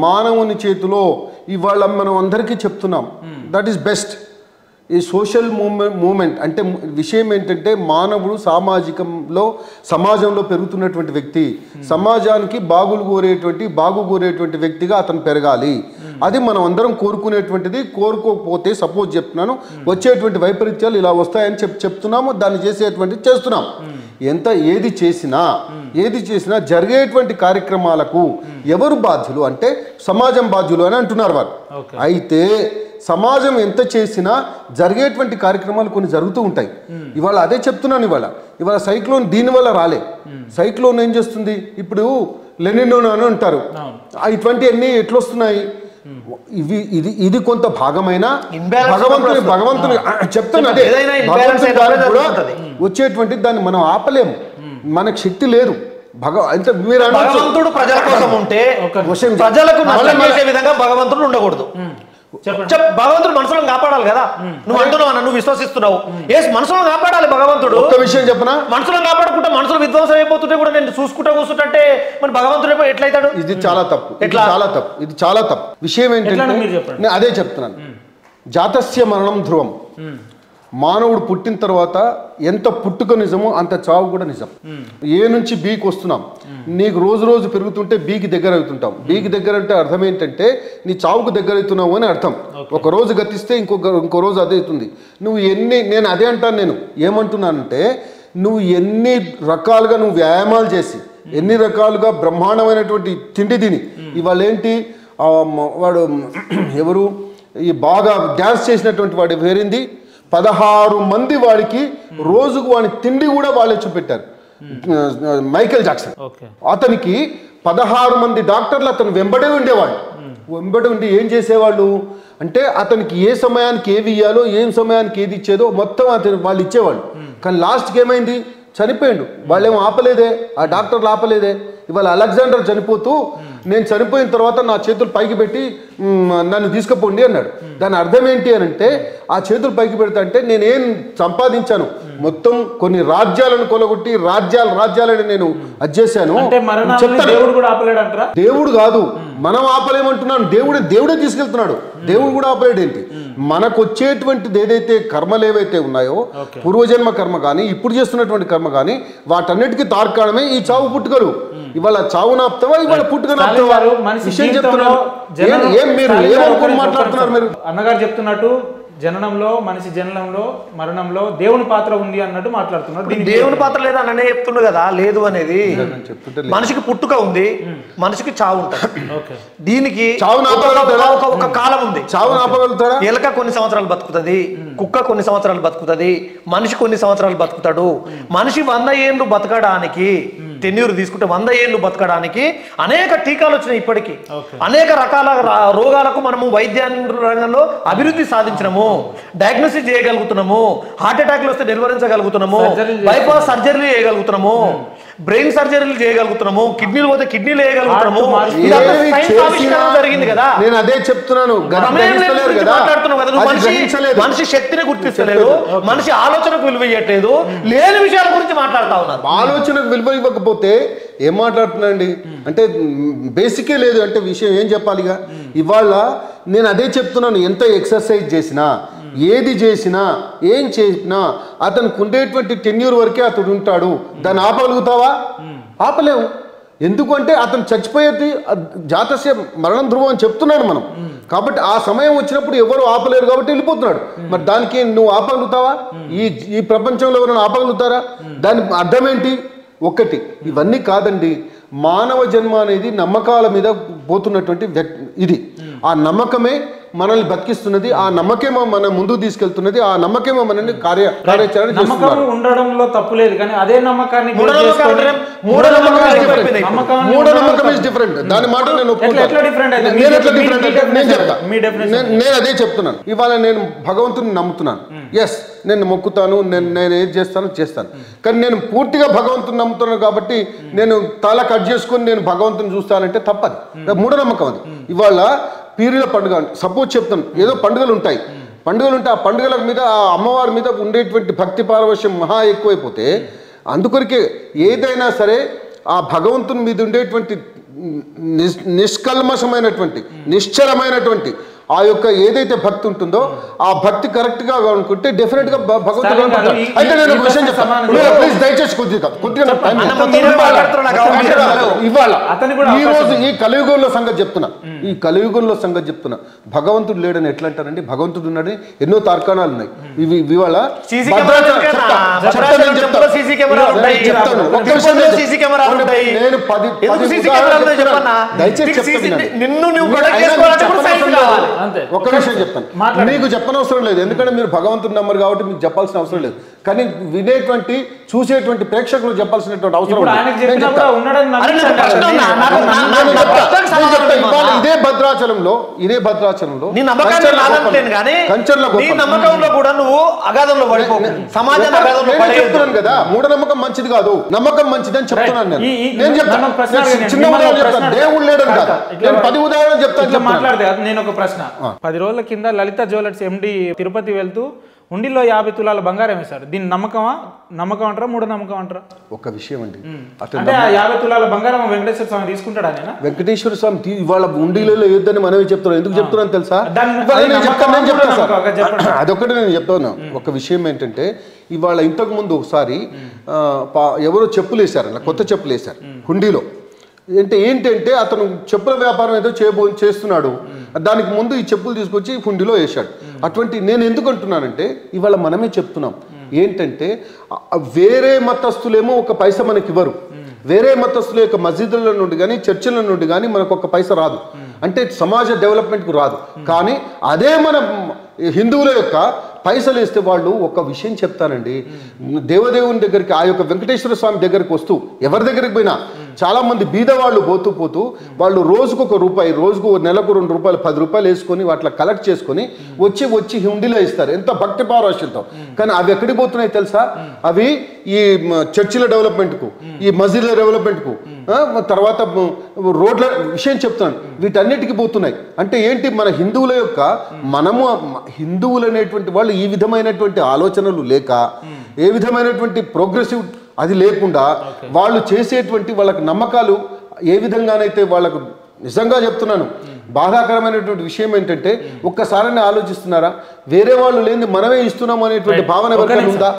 మానవుని చేతిలో ఇవాళ మనం అందరికీ చెప్తున్నాం. That is best. ఈ సోషల్ మూమెంట్ అంటే విషయం ఏంటంటే మానవుడు సమాజంలో పెరుగుతున్నటువంటి వ్యక్తి, సమాజానికి బాగు కోరేటువంటి వ్యక్తిగా అతను పెరగాలి. అది మనం అందరం కోరుకునేటువంటిది. కోరుకోకపోతే సపోజ్ చెప్తున్నాను వచ్చేటువంటి వైపరీత్యాలు ఇలా వస్తాయని చెప్తున్నాము. దాన్ని చేస్తున్నాం. ఏది చేసినా జరిగేటువంటి కార్యక్రమాలకు ఎవరు బాధ్యులు అంటే సమాజం బాధ్యులు అని అంటున్నారు వారు. అయితే సమాజం ఎంత చేసినా జరిగేటువంటి కార్యక్రమాలు కొన్ని జరుగుతూ ఉంటాయి. ఇవాళ అదే చెప్తున్నాను. ఇవాళ సైక్లోన్ దీనివల్ల రాలే. సైక్లోన్ ఏం చేస్తుంది? ఇప్పుడు లెనినో అని అంటారు. ఇటువంటివన్నీ ఎట్లొస్తున్నాయి? ఇది కొంత భాగమైన భగవంతుని చెప్తాను. అదే కూడా వచ్చేటువంటి దాన్ని మనం ఆపలేము. మనకు శక్తి లేదు. అంటే మీరు భగవంతుడు ప్రజల కోసం ఉంటే ప్రజలకు నష్టం చేసే విధంగా భగవంతుడు ఉండకూడదు. భగవంతుడు మనుషులను కాపాడాలి కదా. నువ్వు అంటున్నావు, నువ్వు విశ్వసిస్తున్నావు. మనుషులను కాపాడాలి భగవంతుడు. ఒక విషయం చెప్పనా, మనుషులను కాపాడుకుంటే మనుషులు విధ్వంసం అయిపోతుంటే కూడా నేను చూసుకుంటా కూర్చుంటే మరి భగవంతుడు ఎట్లయితాడు? ఇది చాలా తప్పు. ఇది చాలా తప్పు. విషయం ఏంటంటే నేను అదే చెప్తున్నాను. జాతస్య మరణం ధ్రువం. మానవుడు పుట్టిన తర్వాత ఎంత పుట్టుక నిజమో అంత చావు కూడా నిజం. ఏ నుంచి బీకి వస్తున్నాం. నీకు రోజు పెరుగుతుంటే బీకి దగ్గర అవుతుంటాం. బీకి దగ్గర అంటే అర్థం ఏంటంటే నీ చావుకు దగ్గర అవుతున్నావు అని అర్థం. ఒక రోజు గతిస్తే ఇంకో రోజు అదే అవుతుంది. నేను అదే అంటాను. నేను ఏమంటున్నానంటే నువ్వు ఎన్ని రకాలుగా వ్యాయామాలు చేసి ఎన్ని రకాలుగా బ్రహ్మాండమైనటువంటి తిండి తిని ఇవాళ ఏంటి వాడు ఎవరు ఈ బాగా డ్యాన్స్ చేసినటువంటి వాడు వేరింది 16 మంది వాడికి రోజుకు వాడి తిండి కూడా వాళ్ళే చూపెట్టారు. మైకేల్ జాక్సన్ అతనికి 16 మంది డాక్టర్లు అతను వెంబడే ఉండేవాళ్ళు. వెంబడి ఉండి ఏం చేసేవాళ్ళు అంటే అతనికి ఏ సమయానికి ఏవి ఇయ్యాలో ఏం సమయానికి ఏది ఇచ్చేదో మొత్తం వాళ్ళు ఇచ్చేవాళ్ళు. కానీ లాస్ట్కి ఏమైంది? చనిపోయిండు. వాళ్ళేమో ఆపలేదే, ఆ డాక్టర్లు ఆపలేదే. ఇవాళ అలెగ్జాండర్ చనిపోతూ నేను చనిపోయిన తర్వాత నా చేతులు పైకి పెట్టి నన్ను తీసుకుపోండి అన్నాడు. దాని అర్థం ఏంటి అని అంటే ఆ చేతులు పైకి పెడతా అంటే నేనేం సంపాదించాను? మొత్తం కొన్ని రాజ్యాలను కొలగొట్టి రాజ్యాలని నేను అజ్జేశాను. దేవుడు కాదు, మనం ఆపలేమంటున్నాను. దేవుడే తీసుకెళ్తున్నాడు. దేవుడు కూడా ఆపలేడు. ఏంటి మనకు వచ్చేటువంటిది ఏదైతే కర్మలు ఏవైతే ఉన్నాయో పూర్వజన్మ కర్మ కానీ ఇప్పుడు చేస్తున్నటువంటి కర్మ కానీ వాటన్నిటికీ తార్కాణమే ఈ చావు పుట్టుకలు. ఇవాళ చావు నాపుతావా, ఇవాళ పుట్టుక నాపుతావా? విషయం చెప్తున్నారు. ఏం మీరు ఏమనుకుని మాట్లాడుతున్నారు? మీరు అన్నగారు చెప్తున్నట్టు మనిషి జననంలో మరణంలో దేవుని పాత్ర ఉంది అన్నట్టు మాట్లాడుతున్నారు. దేవుని పాత్ర లేదా అన్ననే చెప్తుండు కదా. లేదు అనేది మనిషికి పుట్టుక ఉంది, మనిషికి చావు ఉంటుంది. దీనికి ఒక కాలం ఉంది. చావు ఆపగలుగుతాడా? ఎలక కొన్ని సంవత్సరాలు బతుకుతుంది, కుక్క కొన్ని సంవత్సరాలు బతుకుతుంది, మనిషి కొన్ని సంవత్సరాలు బతుకుతాడు. మనిషి 100 ఏళ్ళు బతకడానికి టెన్యూర్ తీసుకుంటే 100 ఏళ్ళు బతకడానికి అనేక టీకాలు వచ్చినాయి. ఇప్పటికీ అనేక రకాల రోగాలకు మనము వైద్య రంగంలో అభివృద్ధి సాధించినము, డయాగ్నోసిస్ చేయగలుగుతున్నాము, హార్ట్ అటాక్లు వస్తే నిర్వహించగలుగుతున్నాము, బైపాస్ సర్జరీలు చేయగలుగుతున్నాము, బ్రెయిన్ సర్జరీలు చేయగలుగుతున్నాము, కిడ్నీలు పోతే కిడ్నీలు వేయగలుగుతున్నాము. జరిగింది కదా. నేను అదే చెప్తున్నాను. మనిషి శక్తిని గుర్తిస్తలేదు, మనిషి ఆలోచనకు విలువ ఇవ్వట్లేదు, లేని విషయాల గురించి మాట్లాడుతా ఉన్నారు. ఆలోచనకు విలువ ఇవ్వకపోతే ఏం మాట్లాడుతున్నాండి అంటే బేసికే లేదు అంటే విషయం ఏం చెప్పాలిగా. ఇవాళ నేను అదే చెప్తున్నాను. ఎంత ఎక్సర్సైజ్ చేసినా ఏది చేసినా ఏం చేసినా అతనికి ఉండేటువంటి టెన్యూర్ వరకే అతడు ఉంటాడు. దాన్ని ఆపగలుగుతావా? ఆపలేవు. ఎందుకంటే అతను చచ్చిపోయేది జాతస్య మరణం ధ్రువం అని చెప్తున్నాడు మనం. కాబట్టి ఆ సమయం వచ్చినప్పుడు ఎవరు ఆపలేరు కాబట్టి వెళ్ళిపోతున్నాడు. మరి దానికి నువ్వు ఆపగలుగుతావా? ఈ ప్రపంచంలో ఎవరైనా ఆపగలుగుతారా? దాని అర్థం ఏంటి? ఒకటి ఇవన్నీ కాదండి. మానవ జన్మ అనేది నమ్మకాల మీద పోతున్నటువంటి ఇది. ఆ నమ్మకమే మనల్ని బతికిస్తున్నది. ఆ నమ్మకమేమో మన ముందుకు తీసుకెళ్తున్నది. ఆ నమ్మకమేమో మనల్ని కార్యాచరణ చేస్తున్నది. ఉండడంలో తప్పు లేదు, కానీ అదే నమ్మకాన్ని దాని మాట నేను అదే చెప్తున్నాను. ఇవాళ నేను భగవంతుని నమ్ముతున్నాను. ఎస్, నేను మొక్కుతాను, నేను ఏది చేస్తాను. కానీ నేను పూర్తిగా భగవంతుని నమ్ముతున్నాను కాబట్టి నేను తల కట్ చేసుకుని నేను భగవంతుని చూస్తానంటే తప్పది. మూఢనమ్మకం అది. ఇవాళ పీరీల పండుగ సపోజ్ చెప్తాను. ఏదో పండుగలు ఉంటాయి. ఆ పండుగల మీద ఆ అమ్మవారి మీద ఉండేటువంటి భక్తి పారవశ్యం మహా ఎక్కువైపోతే అందుకొరికే ఏదైనా సరే ఆ భగవంతుని మీద ఉండేటువంటి నిష్కల్మషమైనటువంటి నిశ్చలమైనటువంటి ఆ యొక్క ఏదైతే భక్తి ఉంటుందో ఆ భక్తి కరెక్ట్ గా అనుకుంటే డెఫినెట్ గా భగవంతుడు అయితే నేను ఒక విషయం చెప్తాను ప్లీజ్ దయచేసి కొద్దిగా ఇవాళ ఈ రోజు ఈ కలియుగంలో సంగతి చెప్తున్నా భగవంతుడు లేడని ఎట్లా అంటారండి భగవంతుడు ఉన్నాడని ఎన్నో తార్కాణాలు ఉన్నాయి ఇవాళ నేను 10 ఒక్క విషయం చెప్తాను మీకు చెప్పనవసరం లేదు ఎందుకంటే మీరు భగవంతుడు నమ్మరు కాబట్టి మీకు చెప్పాల్సిన అవసరం లేదు కానీ వినేటువంటి చూసేటువంటి ప్రేక్షకులు చెప్పాల్సినటువంటి అవసరం ఇదే భద్రాచలంలో చెప్తున్నాను కదా మూఢనమ్మకం మంచిది కాదు నమ్మకం మంచిది అని చెప్తున్నాను నేను చెప్తాను చిన్న ఉదాహరణ చెప్తాను దేవుడు లేడని కాదు నేను 10 ఉదాహరణలు చెప్తాను మాట్లాడితే నేను ఒక ప్రశ్న 10 రోజుల కింద లలిత జ్యువెలర్స్ ఎండి తిరుపతి వెళ్తూ ఉండిలో 50 తులాల బంగారం వేశారు దీన్ని నమ్మకం అంటారా మూఢనమ్మకం అంటారా ఒక విషయం అండి అంటే 50 తులాల బంగారం వెంకటేశ్వర స్వామి తీసుకుంటాడా నేను వెంకటేశ్వర స్వామి ఇవాళ ఉండిలో వేయొద్దని మనమే చెప్తున్నాం ఎందుకు చెప్తున్నాను తెలుసా అదొకటి నేను చెప్తాను ఒక విషయం ఏంటంటే ఇవాళ ఇంతకు ముందు ఒకసారి ఎవరో చెప్పులు వేశారు అలా కొత్త చెప్పులు వేశారు హుండీలో ఏంటంటే అతను చెప్పుల వ్యాపారం ఏదో చేస్తున్నాడు దానికి ముందు ఈ చెప్పులు తీసుకొచ్చి హుండీలో వేశాడు అటువంటి నేను ఎందుకు అంటున్నానంటే ఇవాళ మనమే చెప్తున్నాం ఏంటంటే వేరే మతస్థులేమో ఒక పైసా మనకి ఇవ్వరు వేరే మతస్థుల యొక్క మసీదుల నుండి కానీ చర్చిల నుండి కానీ మనకు ఒక పైసా రాదు అంటే సమాజ డెవలప్మెంట్కు రాదు కానీ అదే మన హిందువుల యొక్క పైసలు వేస్తే వాళ్ళు ఒక విషయం చెప్తానండి దేవదేవుని దగ్గరికి ఆ యొక్క వెంకటేశ్వర స్వామి దగ్గరికి వస్తూ ఎవరి దగ్గరికి పోయినా చాలా మంది బీద వాళ్ళు పోతూ వాళ్ళు రోజుకు ₹1 రోజుకు నెలకు ₹2 ₹10 వేసుకొని వాటిలో కలెక్ట్ చేసుకొని వచ్చి హుండీలో ఇస్తారు ఎంత భక్తి పారవశ్యంతో కానీ అవి ఎక్కడికి పోతున్నాయి తెలుసా అవి ఈ చర్చిల డెవలప్మెంట్కు ఈ మసీదుల డెవలప్మెంట్కు తర్వాత రోడ్ల విషయం చెప్తాను వీటన్నిటికీ పోతున్నాయి అంటే ఏంటి మన హిందువుల యొక్క మనము హిందువులు అనేటువంటి వాళ్ళు ఈ విధమైనటువంటి ఆలోచనలు లేక ఏ విధమైనటువంటి ప్రోగ్రెసివ్ అది లేకుండా వాళ్ళు చేసేటువంటి వాళ్ళకి నమ్మకాలు ఏ విధంగానైతే వాళ్ళకు నిజంగా చెప్తున్నాను బాధాకరమైనటువంటి విషయం ఏంటంటే ఒక్కసారి ఆలోచిస్తున్నారా వేరే వాళ్ళు లేని మనమే ఇస్తున్నాం అనేటువంటి భావన ఎవరికైనా ఉందా